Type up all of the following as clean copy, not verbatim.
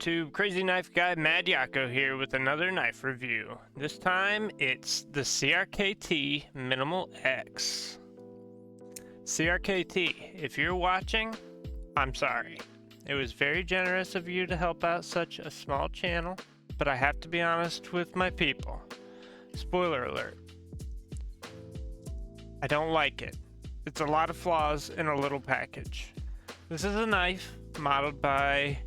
YouTube, Crazy Knife Guy Mad Yako here with another knife review. This time it's the CRKT MinimalX. CRKT, if you're watching, I'm sorry. It was very generous of you to help out such a small channel, but I have to be honest with my people. Spoiler alert. I don't like it. It's a lot of flaws in a little package. This is a knife modeled by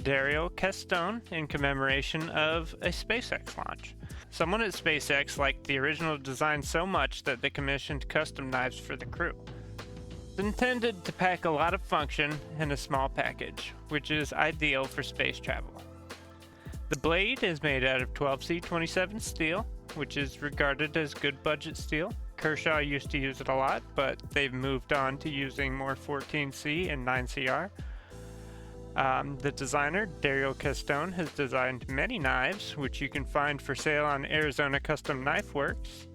Dario Castone in commemoration of a SpaceX launch. Someone at SpaceX liked the original design so much that they commissioned custom knives for the crew. It's intended to pack a lot of function in a small package, which is ideal for space travel. The blade is made out of 12C27 steel, which is regarded as good budget steel. Kershaw used to use it a lot, but they've moved on to using more 14C and 9CR. The designer, Dario Castone, has designed many knives, which you can find for sale on Arizona Custom Knife Works.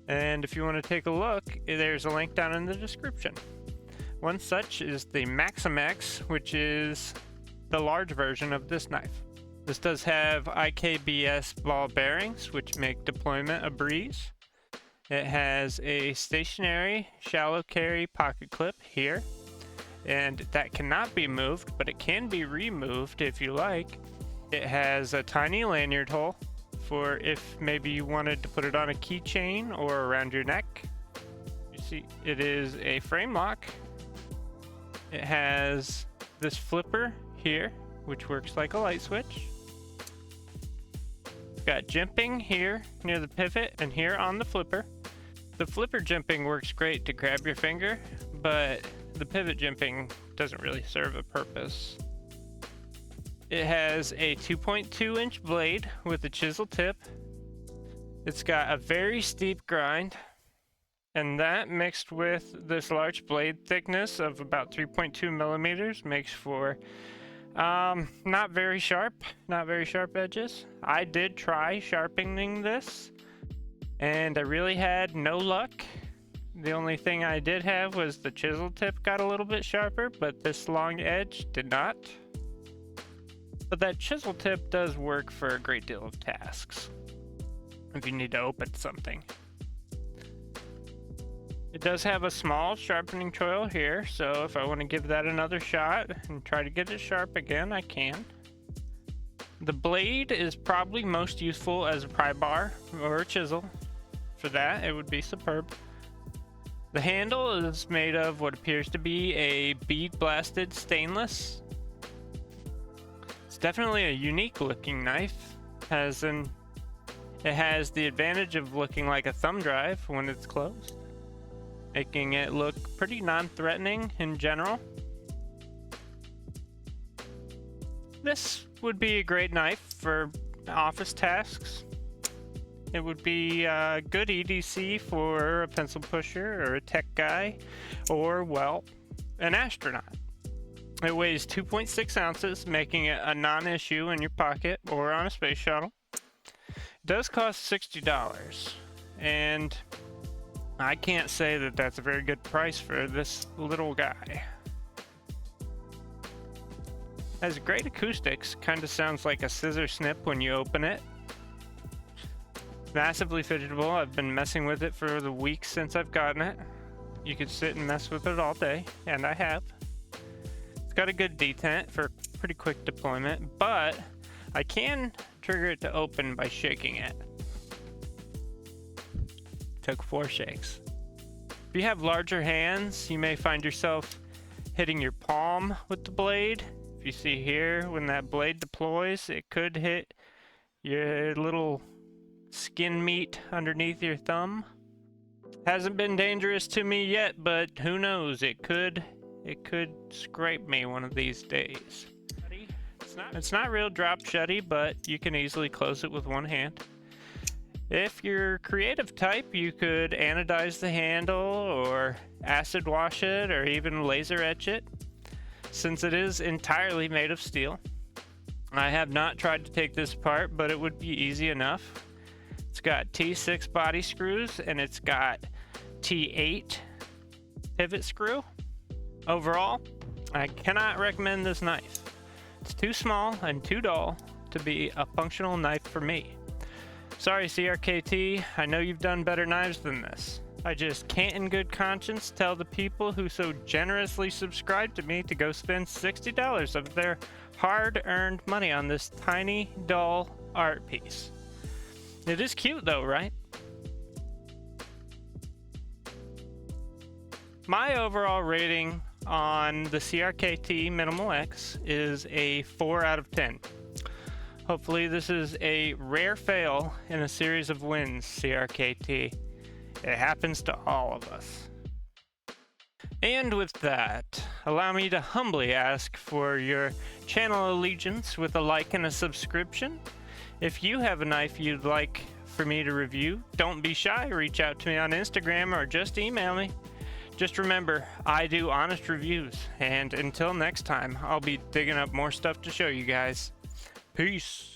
And if you want to take a look, there's a link down in the description. One such is the MinimalX, which is the large version of this knife. This does have IKBS ball bearings, which make deployment a breeze. It has a stationary shallow carry pocket clip here, and that cannot be moved, but it can be removed if you like. It has a tiny lanyard hole for if maybe you wanted to put it on a keychain or around your neck. You see, it is a frame lock. It has this flipper here, which works like a light switch. Got jimping here near the pivot and here on the flipper. The flipper jimping works great to grab your finger, but the pivot jimping doesn't really serve a purpose. It has a 2.2 inch blade with a chisel tip. It's got a very steep grind, and that mixed with this large blade thickness of about 3.2 millimeters makes for not very sharp edges. I did try sharpening this, and I really had no luck. The only thing I did have was the chisel tip got a little bit sharper, but this long edge did not. But that chisel tip does work for a great deal of tasks if you need to open something. It does have a small sharpening choil here, so if I want to give that another shot and try to get it sharp again, I can. The blade is probably most useful as a pry bar or a chisel. For that, it would be superb. The handle is made of what appears to be a bead blasted stainless. It's definitely a unique looking knife, as in it has the advantage of looking like a thumb drive when it's closed, making it look pretty non-threatening in general. This would be a great knife for office tasks. It would be a good EDC for a pencil pusher or a tech guy, or, well, an astronaut. It weighs 2.6 ounces, making it a non-issue in your pocket or on a space shuttle. It does cost $60, and I can't say that that's a very good price for this little guy. Has great acoustics, kind of sounds like a scissor snip when you open it. Massively fidgetable. I've been messing with it for the weeks since I've gotten it. You could sit and mess with it all day, and I have. It's got a good detent for pretty quick deployment, but I can trigger it to open by shaking it. Took 4 shakes. If you have larger hands, you may find yourself hitting your palm with the blade. If you see here, when that blade deploys, it could hit your little skin meat underneath your thumb. Hasn't been dangerous to me yet, but who knows, it could scrape me one of these days. It's not real drop shutty, but you can easily close it with one hand. If you're creative type, you could anodize the handle or acid wash it or even laser etch it, since it is entirely made of steel. I have not tried to take this apart, but it would be easy enough. It's got T6 body screws and it's got T8 pivot screw. Overall, I cannot recommend this knife. It's too small and too dull to be a functional knife for me. Sorry, CRKT, I know you've done better knives than this. I just can't in good conscience tell the people who so generously subscribed to me to go spend $60 of their hard-earned money on this tiny, dull art piece. It is cute though, right? My overall rating on the CRKT MinimalX is a 4 out of 10. Hopefully this is a rare fail in a series of wins, CRKT. It happens to all of us. And with that, allow me to humbly ask for your channel allegiance with a like and a subscription. If you have a knife you'd like for me to review, don't be shy, reach out to me on Instagram or just email me. Just remember, I do honest reviews, and until next time, I'll be digging up more stuff to show you guys. Peace.